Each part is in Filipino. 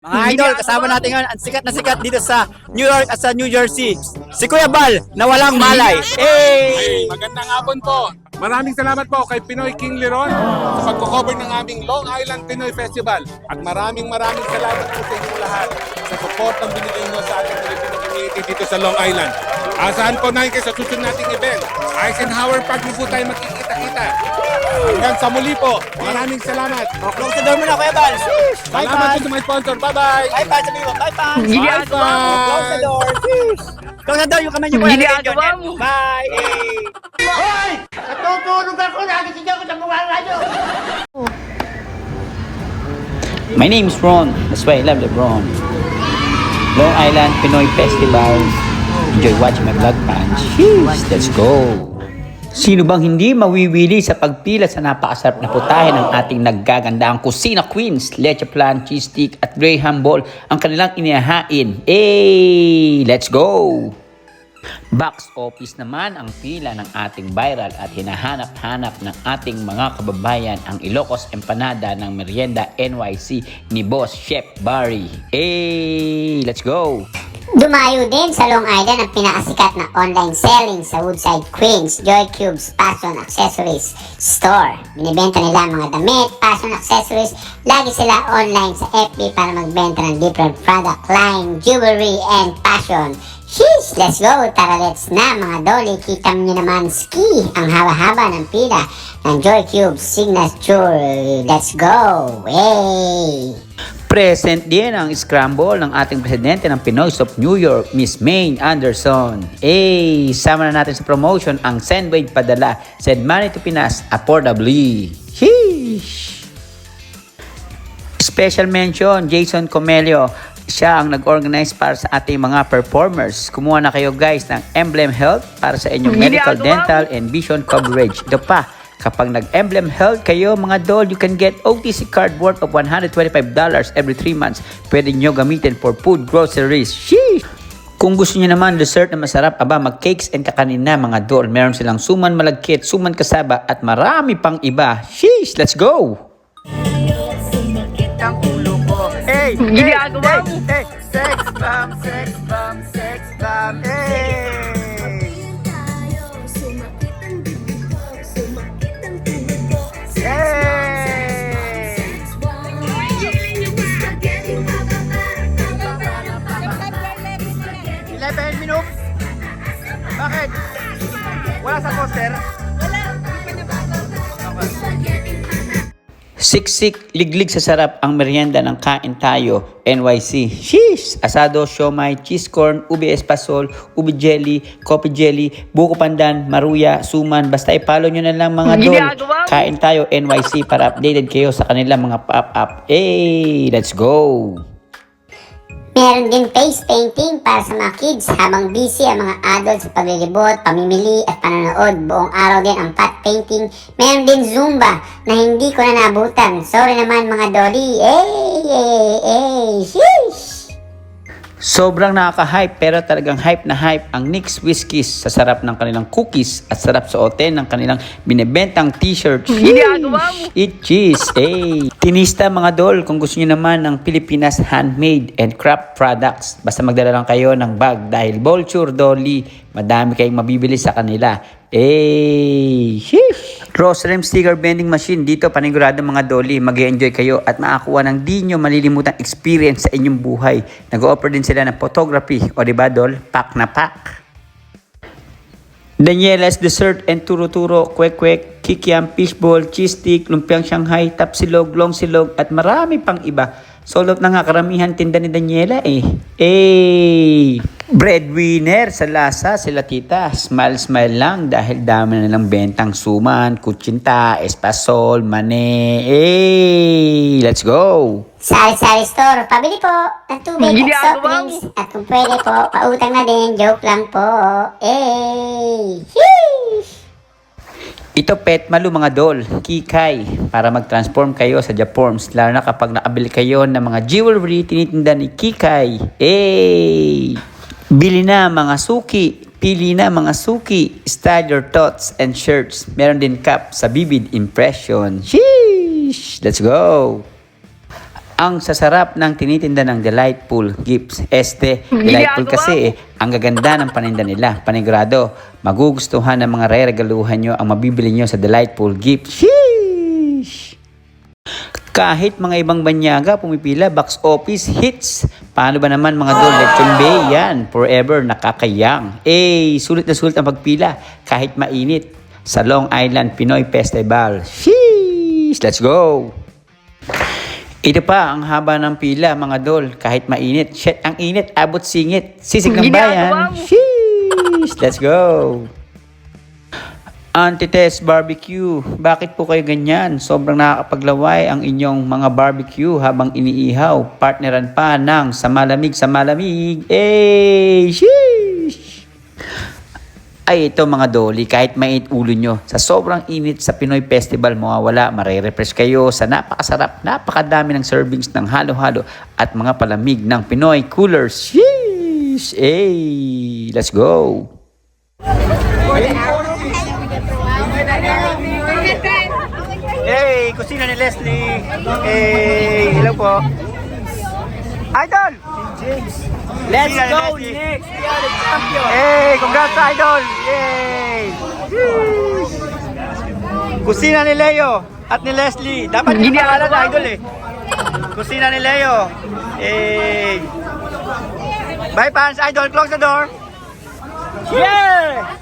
Mga idol, kasama natin ngayon ang sikat na sikat dito sa New York at sa New Jersey. Si Kuya Bal na walang malay. Hey! Magandang hapon po. Maraming salamat po kay Pinoy King Leron sa pagko-cover ng aming Long Island Pinoy Festival. At maraming salamat po sa inyong lahat sa support ng binigay nyo sa ating Filipino community dito sa Long Island. Asahan po namin kayo sa susunod nating event. Eisenhower Park po tayo magkikita-kita. Hanggang sa muli po. Maraming salamat. Close the door muna, Kuya Bal. Bye Salamat bye. po sa mga sponsor. Bye-bye. Bye bye, sabi mo. Bye bye. Bye-bye. Close the door. Close the door, yung kamay niyo po. Ginagawa mo. Bye. Hey! Natutulog ako, nagising ako sa mga radyo. My name is Ron. That's why I love LeBron. Long Island Pinoy Festival. Enjoy watching my vlog punch. Jeez, let's go! Sino bang hindi mawiwili sa pagpila sa napakasarap na putahe ng ating naggagandaang Kusina Queens, leche flan, cheese stick at graham ball ang kanilang inihahain. Hey! Let's go! Box office naman ang pila ng ating viral at hinahanap-hanap ng ating mga kababayan ang Ilocos Empanada ng Merienda NYC ni Boss Chef Barry. Hey! Let's go! Dumayo din sa Long Island ang pinakasikat na online selling sa Woodside Queens, Joy Cubes Fashion Accessories Store. Binibenta nila ang mga damit, fashion accessories. Lagi sila online sa FB para magbenta ng different product line, jewelry, and fashion. Sheesh! Let's go! Tara, let's na mga doli. Kita nyo naman ski ang haba-haba ng pila ng Joy Cubes Signature. Let's go! Hey! Present din ang scramble ng ating presidente ng Pinoys of New York, Miss Maine Anderson. Sama na natin sa promotion ang Sendwave Padala. Send money to Pinas affordably. Sheesh! Special mention, Jason Comelio. Siya ang nag-organize para sa ating mga performers. Kumuha na kayo guys ng Emblem Health para sa inyong medical, dental, and vision coverage. Ito pa, kapag nag-Emblem Health kayo mga doll, you can get OTC card worth of $125 every 3 months. Pwede nyo gamitin for food, groceries. Sheesh! Kung gusto niyo naman dessert na masarap, mag-cakes and kakanin na mga doll. Meron silang suman malagkit, suman kasaba, at marami pang iba. Sheesh! Let's go! Ang ulo ko. Hey! Ginagawa mo. Hey! Sex bomb! Sex bomb! Sex bomb! Hey! Hey! 11 minutes? Bakit? Wala sa poster? Siksik, liglig sa sarap ang merienda ng Kain Tayo, NYC. Sheesh! Asado, siomay, cheese corn, ube espasol, ube jelly, coffee jelly, buko pandan, maruya, suman. Basta i-follow nyo na lang mga dol. Kain Tayo, NYC para updated kayo sa kanilang mga pop-up. Hey! Let's go! Meron din face painting para sa mga kids habang busy ang mga adults sa paglilibot, pamimili at panonood. Buong araw din ang pot painting. Meron din Zumba na hindi ko na nabutan. Sorry naman mga doli. Sheesh! Sobrang nakaka-hype pero talagang hype na hype ang Nick's Whiskies sa sarap ng kanilang cookies at sarap suotin ng kanilang binibentang t-shirt. Ginagawa mo. It cheese, Tinista mga dol kung gusto niyo naman ng Pilipinas handmade and craft products. Basta magdala lang kayo ng bag dahil Bolture Dolly, madami kayong mabibili sa kanila. Sheesh! Rose Rem Sticker Vending Machine. Dito panigurado mga doli, mag-enjoy kayo at makakuha ng di nyo malilimutang experience sa inyong buhay. Nag-offer din sila ng photography. O diba dol? Pack na pack. Daniela's Dessert and Turo-Turo, Kwek-Kwek, Kikiam, Fishball, Cheese Stick, Lumpiang Shanghai, Tapsilog, Long Silog at marami pang iba. Sold out na nga karamihan tinda ni Daniela Breadwinner sa lasa sila tita. Smile lang dahil dami na nilang bentang suman, kutsinta, espasol, mane. Let's go! Sari-sari store, pabili po ng tubig at soft Ginagawa mo. drinks. At kung pwede po, pautang na din. Joke lang po. Sheesh! Ito pet malu mga doll, Kikay, para mag-transform kayo sa Japorms, lalo na kapag nakabili kayo ng mga jewelry tinitinda ni Kikay. Bili na mga suki, pili na mga suki, style your thoughts and shirts. Meron din cup sa Vivid Impression. Sheesh! Let's go! Ang sasarap ng tinitinda ng Delightful Gifts. Delightful kasi ang gaganda ng paninda nila. Panigurado, magugustuhan ng mga re-regaluhan nyo ang mabibili nyo sa Delightful Gifts. Sheesh! Kahit mga ibang banyaga pumipila, box office hits. Paano ba naman mga dol? Lechon Bay, yan. Forever nakakayang. Sulit na sulit ang pagpila kahit mainit sa Long Island Pinoy Festival. Sheesh! Let's go! Ito pa ang haba ng pila mga dol kahit mainit. Shit, ang init, abot singit. Sisig ng bayan. Sheesh! Let's go! Auntie Tess Barbecue, bakit po kayo ganyan? Sobrang nakakapaglaway ang inyong mga barbecue habang iniihaw. Partneran pa ng sa malamig. Sheesh! Ay ito mga doli, kahit mainit ulo nyo, sa sobrang init sa Pinoy Festival mawawala, marerefresh kayo sa napakasarap, napakadami ng servings ng halo-halo at mga palamig ng Pinoy Coolers. Sheesh! Let's go! Kusina ni Leslie. Hello po. Idol! Let's go, Nick! We are the champion! Congrats, Idol! Kusina ni Leo at ni Leslie. Dapat yung pangalan, Idol Kusina ni Leo. Bye, fans. Idol, close the door. Yeah!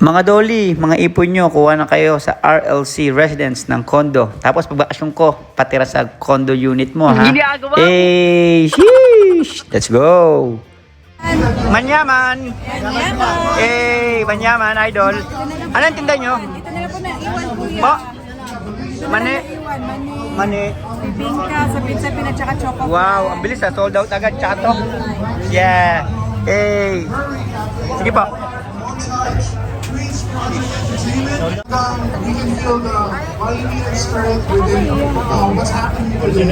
Mga doli, mga ipon nyo, kuha na kayo sa RLC residence ng condo. Tapos pagbakasyon ko, patira sa condo unit mo, ha? Sheesh! Let's go! Manyaman! Manyaman, idol. Anong tinda nyo? Ito na lang po na iwan po yan. Po? Mani? Mani? Bibingka sa pizza at saka choco. Wow, ang bilis ha. Sold out agad. Tsaka to. Yeah. Sige po.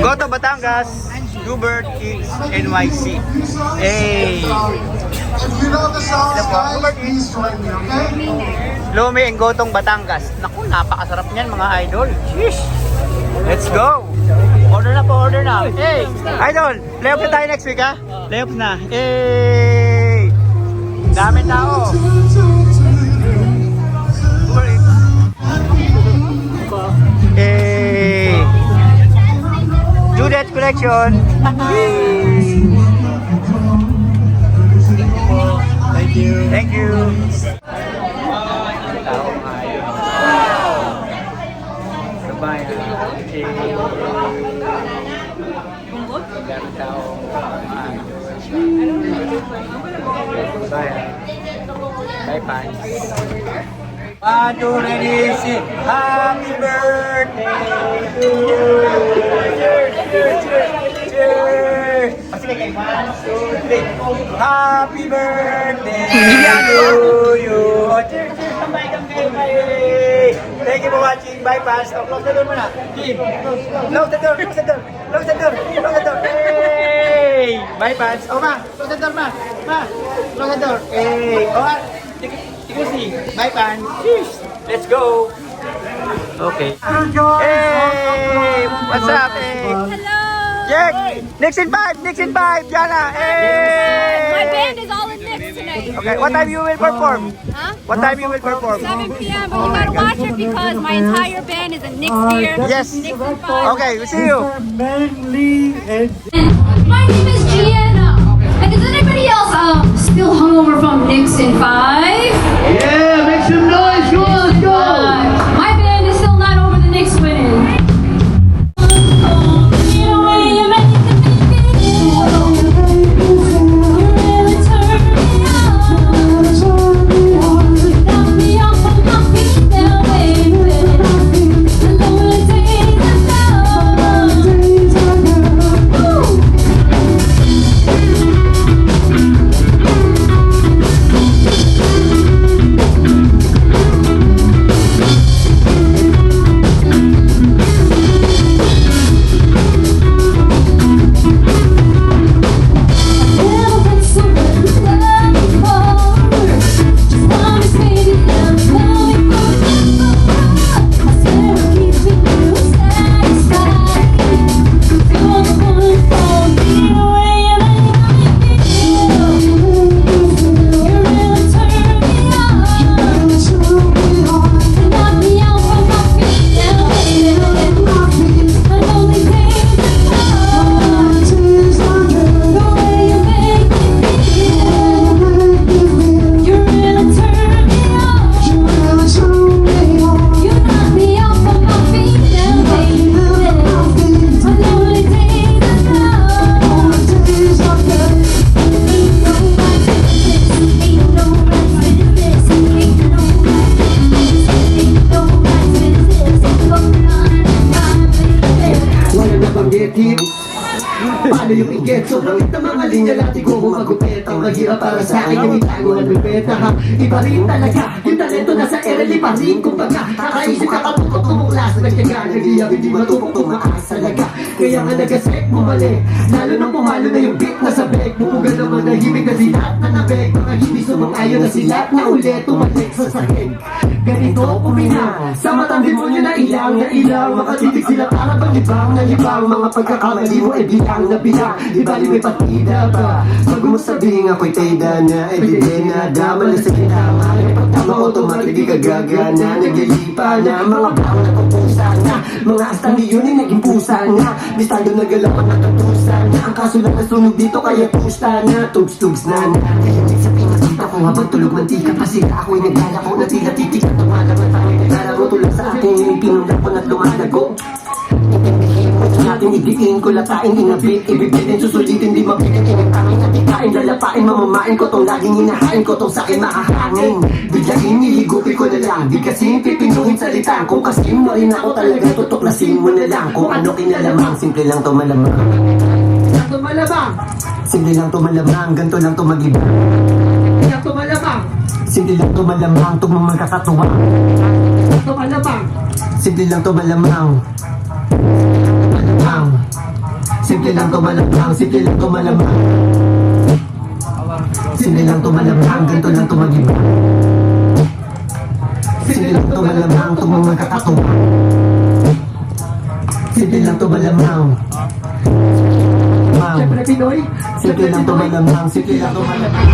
Go to Batangas, Hubert Kids NYC. Lome and Gotong Batangas. Naku, napakasarap niyan mga idol. Sheesh. Let's go. Order na po, order na. Idol, playoff na tayo next week ha? Playoff na. Dami tao. Juliet Collection. Thank you. Thank you. Sabay. Bye bye. One, two, ready, sing. Happy birthday to you. Cheers, cheers, cheers, cheers. Sige kayo. 1, 2, 3. Happy birthday to you. Cheers, cheers. Kamay kayo. Thank you for watching. Bye, fans. Close the door muna. Close the door. Close the door. Close the door. Close the door. Bye, fans. Ma. Close the door, ma. Close the door. Ma. Bye, fans. Let's go. Okay. What's up? Hello! Jack! Nixon 5, Jana. My band is all in Nick's tonight. Okay, what time you will perform? Huh? What time you will perform? 7 p.m. But you gotta watch it because my entire band is in Nick's here. Yes. Nixon 5. Okay, we'll see you. My name is Gianna. And is anybody else still hungover from Nixon 5? Yeah, make some noise. Go on, let's go. My band is still not over the Knicks winning. get. Sobrang lit ng mga linya, lati ko magupit. Ang mahirap para sa akin yung itago at bibeta ha. Iba rin talaga, yung talento nasa RL pa rin. Kumbaga, kakaisip ka kaputok kumuklas. Nagtyaga, nag-iyab, hindi matupok tumaas talaga. Kaya nga nagasek bumalik. Lalo nang pumalo na yung beat na sa beg. Bumuga naman na himig na silat na nabeg. Mga hindi sumang-ayon na silat na ulit tumalik sa sahig. Ganito kumina sa matang demonyo na ilang makatitig sila para bang libang na libang. Mga pagkakamali mo ay bilang na bilang. Di bali may patida pa. Pag mo sabing ako'y tayda na ebidena damal sa gitama. Pagtama automatic di kagagana. Naglilipa na mga bang nagpupusa na. Mga astang yun ay naging pusa na. Bistado na galapan na tatusa na. Ang kaso lang nasunog dito kaya pusta na. Tugs-tugs na na. Kaya sa pinasita ko habang tulog mantika pa sila. Ako'y nagdala ko na tila titik at tumalang at ako'y nagdala ko tulad sa akin. Yung pinundan at lumalago. Natin idiin ko latain, inabit, ibibitin, susulitin, di mabitin, inangangin, natikain, lalapain, mamamain ko tong laging hinahain ko tong sakin makahangin. Biglain, niligupi ko na lang, di kasing pipinuhin salitan. Kung kasing mo rin ako talaga, tutuklasin mo na lang. Kung ano kinalamang, simple lang to malamang. Lang to malamang. Simple lang to malamang, ganto lang to mag-iba. Lang to malamang. Simple lang to malamang, itong mga kakatuwa. Lang to malamang. Simple lang to malamang. Simple lang to malamang, simple lang to malamang. Simple lang to malamang, ganito lang to mag-iba. Simple lang to malamang, itong mga kakatuwa. Simple lang to malamang. Siyempre Pinoy. Simple lang to malamang, simple lang to malamang.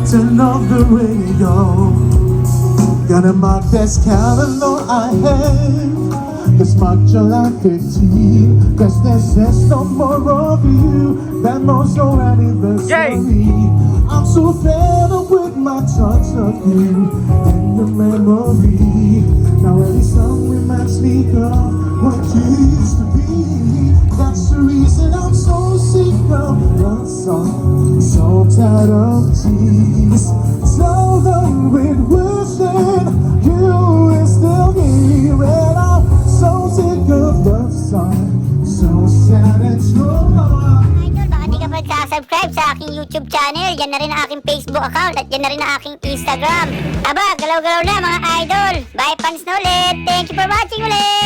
Turn off the radio. Gotta mark this calendar I have. Let's mark July 15. Cause there's no more of you. That most no anniversary. I'm so fed up with my thoughts of you and your memory. Now every song reminds me of what used to be. That's the reason I'm so sick of love song. So tired of tears. So done with wishing you were still here. And I'm so sick of love song. So sad and nakasubscribe sa aking YouTube channel. Yan na rin ang aking Facebook account at yan na rin ang aking Instagram. Aba, galaw-galaw na mga idol. Bye, fans na ulit. Thank you for watching ulit.